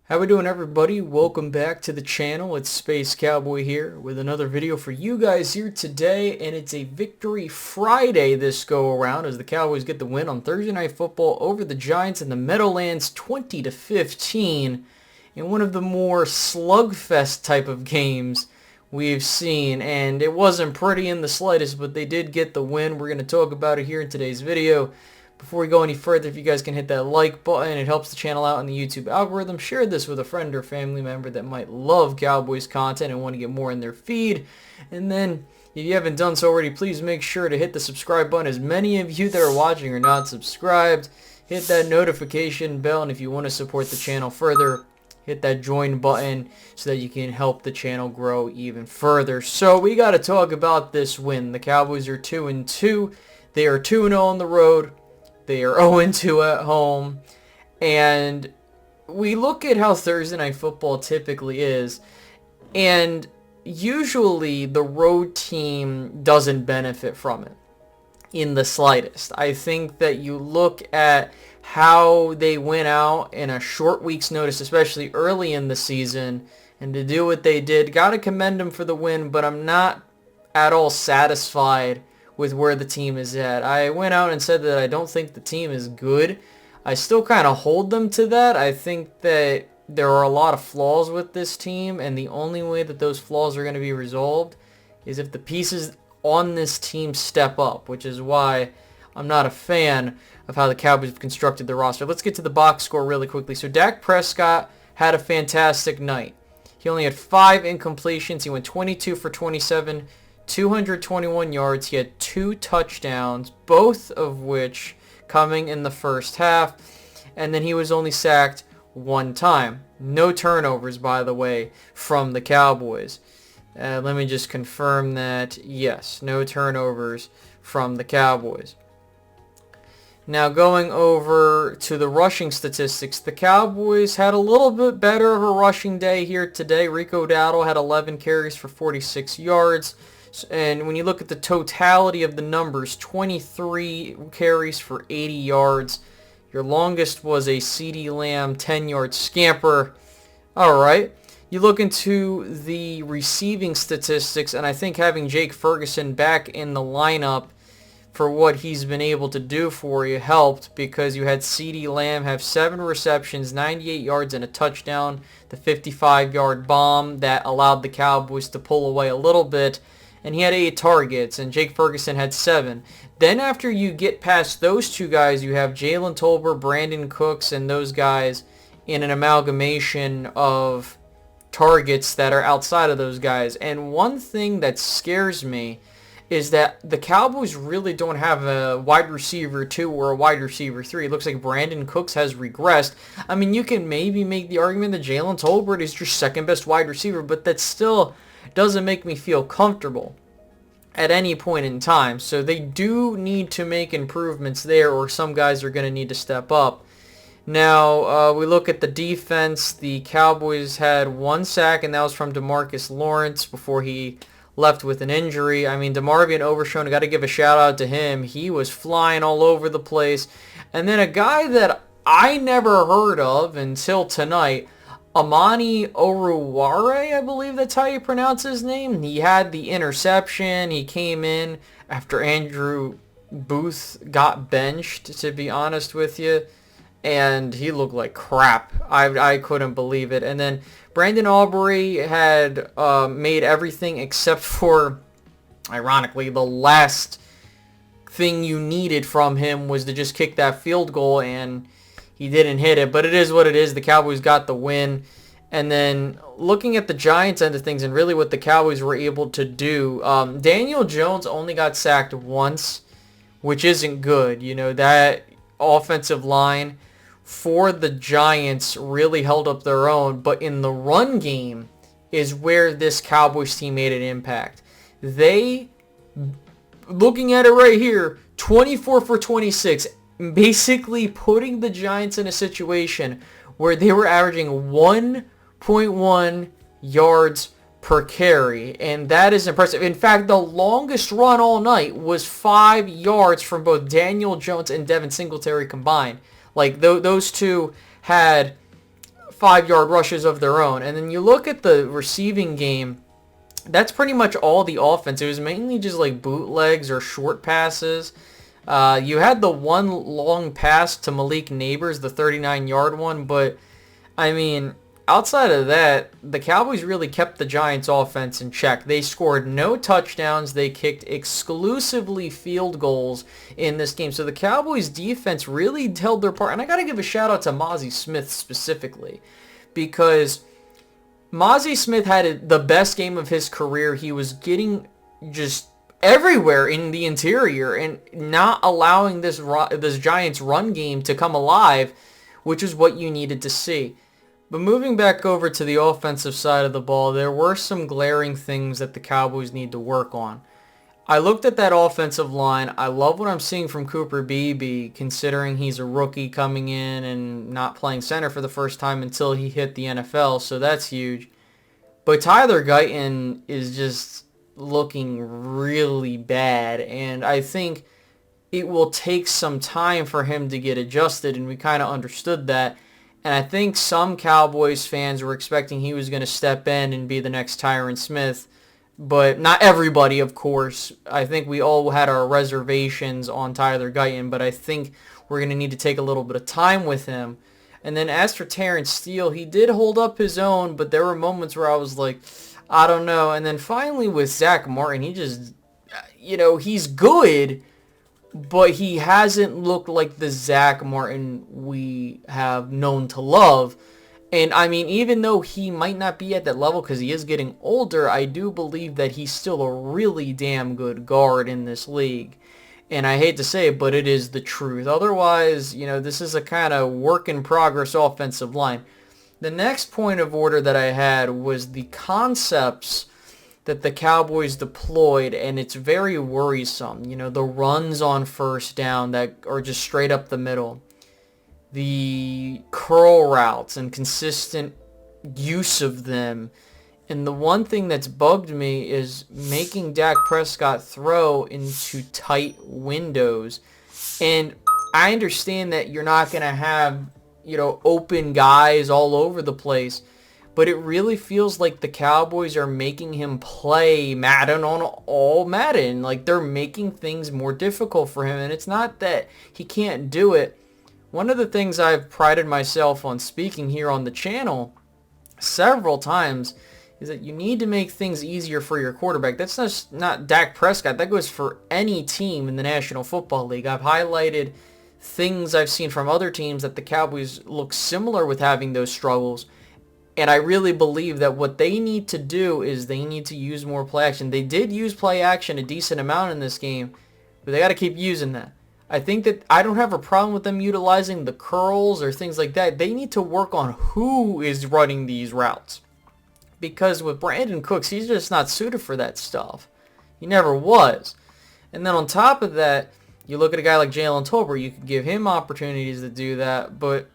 How we doing, everybody? Welcome back to the channel. It's Space Cowboy here with another video for you guys here today, and it's a Victory Friday this go around as the Cowboys get the win on Thursday Night Football over the Giants in the Meadowlands 20-15 in one of the more slugfest type of games we've seen, and it wasn't pretty in the slightest, but they did get the win. We're going to talk about it here in today's video. Before we go any further, if you guys can hit that like button, it helps the channel out in the YouTube algorithm. Share this with a friend or family member that might love Cowboys content and want to get more in their feed. And then, if you haven't done so already, please make sure to hit the subscribe button. As many of you that are watching are not subscribed, hit that notification bell. And if you want to support the channel further, hit that join button so that you can help the channel grow even further. So we got to talk about this win. The Cowboys are 2-2. They are 2-0 on the road. They are 0-2 at home, and we look at how Thursday Night Football typically is, and usually the road team doesn't benefit from it in the slightest. I think that you look at how they went out in a short week's notice, especially early in the season, and to do what they did, got to commend them for the win, but I'm not at all satisfied with where the team is at. I went out and said that I don't think the team is good. I still kind of hold them to that. I think that there are a lot of flaws with this team, and the only way that those flaws are going to be resolved is if the pieces on this team step up, which is why I'm not a fan of how the Cowboys have constructed their roster. Let's get to the box score really quickly. So Dak Prescott had a fantastic night. He only had 5 incompletions. He went 22 for 27, 221 yards. He had 2 touchdowns, both of which coming in the first half, and then he was only sacked 1 time. No turnovers, by the way, from the Cowboys. Let me just confirm that. Yes, no turnovers from the Cowboys. Now going over to the rushing statistics, the Cowboys had a little bit better of a rushing day here today. Rico Dowdle had 11 carries for 46 yards. And when you look at the totality of the numbers, 23 carries for 80 yards. Your longest was a CeeDee Lamb 10-yard scamper. All right. You look into the receiving statistics, and I think having Jake Ferguson back in the lineup for what he's been able to do for you helped, because you had CeeDee Lamb have 7 receptions, 98 yards, and a touchdown. The 55-yard bomb that allowed the Cowboys to pull away a little bit. And he had 8 targets, and Jake Ferguson had 7. Then after you get past those 2 guys, you have Jalen Tolbert, Brandon Cooks, and those guys in an amalgamation of targets that are outside of those guys. And one thing that scares me is that the Cowboys really don't have a wide receiver 2 or a wide receiver 3. It looks like Brandon Cooks has regressed. I mean, you can maybe make the argument that Jalen Tolbert is your second best wide receiver, but that still doesn't make me feel comfortable at any point in time. So they do need to make improvements there, or some guys are going to need to step up. Now, we look at the defense. The Cowboys had 1 sack, and that was from DeMarcus Lawrence before he left with an injury. I mean, DeMarvion Overshown, I got to give a shout out to him. He was flying all over the place. And then a guy that I never heard of until tonight, Amani Oruware, I believe that's how you pronounce his name. He had the interception. He came in after Andrew Booth got benched, to be honest with you, and he looked like crap. I couldn't believe it. And then Brandon Aubrey had made everything except for, ironically, the last thing you needed from him was to just kick that field goal, and he didn't hit it, but it is what it is. The Cowboys got the win. And then looking at the Giants end of things and really what the Cowboys were able to do, Daniel Jones only got sacked once, which isn't good. You know, that offensive line for the Giants really held up their own, but in the run game is where this Cowboys team made an impact. They, looking at it right here, 24 for 26, basically putting the Giants in a situation where they were averaging 1.1 yards per carry, and that is impressive. In fact, the longest run all night was 5 yards from both Daniel Jones and Devin Singletary combined. Like, those two had 5-yard rushes of their own. And then you look at the receiving game, that's pretty much all the offense. It was mainly just like bootlegs or short passes. You had the one long pass to Malik Neighbors, the 39-yard one, but I mean, outside of that, the Cowboys really kept the Giants' offense in check. They scored no touchdowns. They kicked exclusively field goals in this game. So the Cowboys' defense really held their part. And I got to give a shout out to Mozzie Smith specifically, because Mozzie Smith had the best game of his career. He was getting just everywhere in the interior and not allowing this Giants run game to come alive, which is what you needed to see. But moving back over to the offensive side of the ball, there were some glaring things that the Cowboys need to work on. I looked at that offensive line. I love what I'm seeing from Cooper Beebe, considering he's a rookie coming in and not playing center for the first time until he hit the NFL, so that's huge. But Tyler Guyton is just looking really bad, and I think it will take some time for him to get adjusted, and we kind of understood that. And I think some Cowboys fans were expecting he was going to step in and be the next Tyron Smith, but not everybody, of course. I think we all had our reservations on Tyler Guyton, but I think we're going to need to take a little bit of time with him. And then as for Terrence Steele, he did hold up his own, but there were moments where I was like, I don't know. And then finally with Zach Martin, he just, he's good, but he hasn't looked like the Zach Martin we have known to love. And I mean, even though he might not be at that level because he is getting older, I do believe that he's still a really damn good guard in this league. And I hate to say it, but it is the truth. Otherwise, this is a kind of work in progress offensive line. The next point of order that I had was the concepts that the Cowboys deployed, and it's very worrisome. The runs on first down that are just straight up the middle. The curl routes and consistent use of them. And the one thing that's bugged me is making Dak Prescott throw into tight windows. And I understand that you're not going to have, open guys all over the place. But it really feels like the Cowboys are making him play Madden on all Madden. Like, they're making things more difficult for him. And it's not that he can't do it. One of the things I've prided myself on speaking here on the channel several times is that you need to make things easier for your quarterback. That's just not Dak Prescott. That goes for any team in the National Football League. I've highlighted things I've seen from other teams that the Cowboys look similar with having those struggles. And I really believe that what they need to do is they need to use more play action. They did use play action a decent amount in this game, but they got to keep using that. I think that I don't have a problem with them utilizing the curls or things like that. They need to work on who is running these routes. Because with Brandon Cooks, he's just not suited for that stuff. He never was. And then on top of that, you look at a guy like Jalen Tolbert, you could give him opportunities to do that, but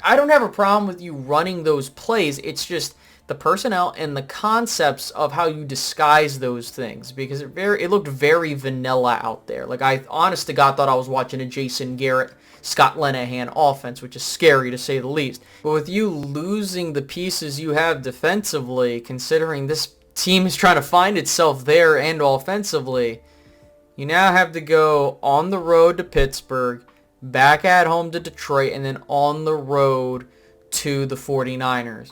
I don't have a problem with you running those plays. It's just the personnel and the concepts of how you disguise those things, because it looked very vanilla out there. Like, I honest to God thought I was watching a Jason Garrett, Scott Linehan offense, which is scary to say the least. But with you losing the pieces you have defensively, considering this team is trying to find itself there and offensively, you now have to go on the road to Pittsburgh, back at home to Detroit, and then on the road to the 49ers.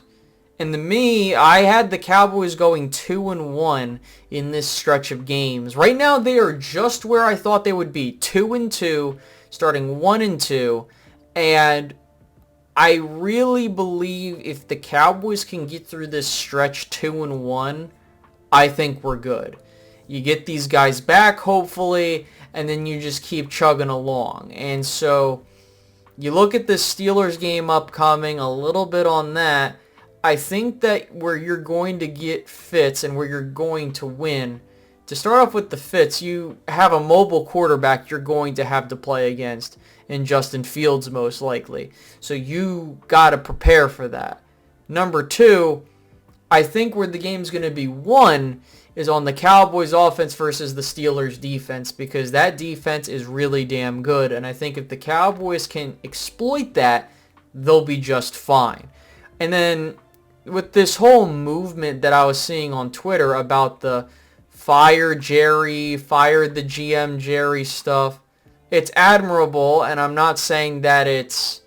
And to me, I had the Cowboys going 2-1 in this stretch of games. Right now, they are just where I thought they would be, 2-2, starting 1-2. And I really believe if the Cowboys can get through this stretch 2-1, I think we're good. You get these guys back, hopefully, and then you just keep chugging along. And so you look at the Steelers game upcoming, a little bit on that. I think that where you're going to get fits and where you're going to win, to start off with the fits, you have a mobile quarterback you're going to have to play against in Justin Fields most likely. So you got to prepare for that. Number two, I think where the game's going to be won is on the Cowboys offense versus the Steelers defense, because that defense is really damn good. And I think if the Cowboys can exploit that, they'll be just fine. And then with this whole movement that I was seeing on Twitter about the fire Jerry, fire the GM Jerry stuff, it's admirable, and I'm not saying that it's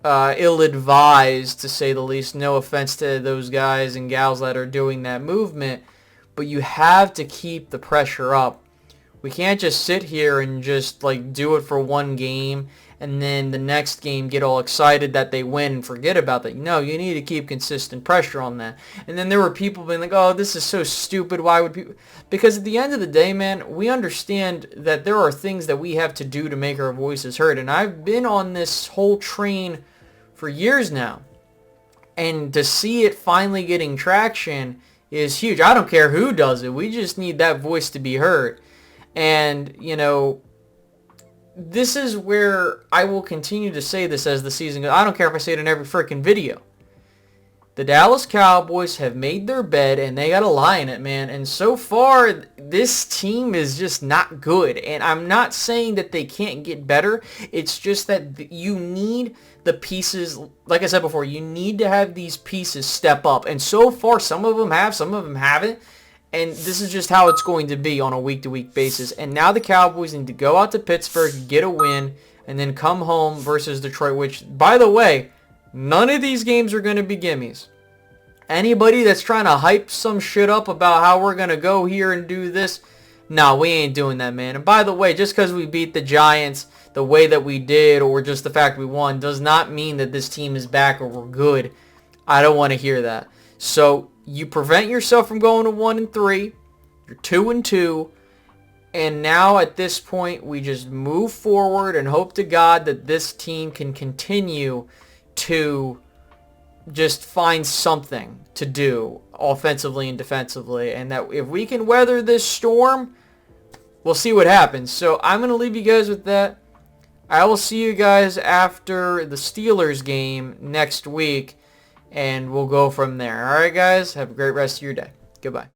ill-advised, to say the least. No offense to those guys and gals that are doing that movement, but you have to keep the pressure up. We can't just sit here and just like do it for one game and then the next game get all excited that they win and forget about that. No, you need to keep consistent pressure on that. And then there were people being like, oh, this is so stupid. Why would people? Because at the end of the day, man, we understand that there are things that we have to do to make our voices heard. And I've been on this whole train for years now. And to see it finally getting traction is huge. I don't care who does it. We just need that voice to be heard. And, you know, this is where I will continue to say this as the season goes. I don't care if I say it in every freaking video. The Dallas Cowboys have made their bed, and they got to lie in it, man. And so far, this team is just not good. And I'm not saying that they can't get better. It's just that you need the pieces, like I said before, you need to have these pieces step up. And so far, some of them have, some of them haven't. And this is just how it's going to be on a week-to-week basis. And now the Cowboys need to go out to Pittsburgh, get a win, and then come home versus Detroit, which, by the way, none of these games are going to be gimmies. Anybody that's trying to hype some shit up about how we're going to go here and do this, no, we ain't doing that, man. And by the way, just because we beat the Giants the way that we did, or just the fact we won, does not mean that this team is back or we're good. I don't want to hear that. So you prevent yourself from going to 1-3. You're 2-2. And now at this point, we just move forward and hope to God that this team can continue to just find something to do offensively and defensively. And that if we can weather this storm, we'll see what happens. So I'm going to leave you guys with that. I will see you guys after the Steelers game next week. And we'll go from there. All right, guys. Have a great rest of your day. Goodbye.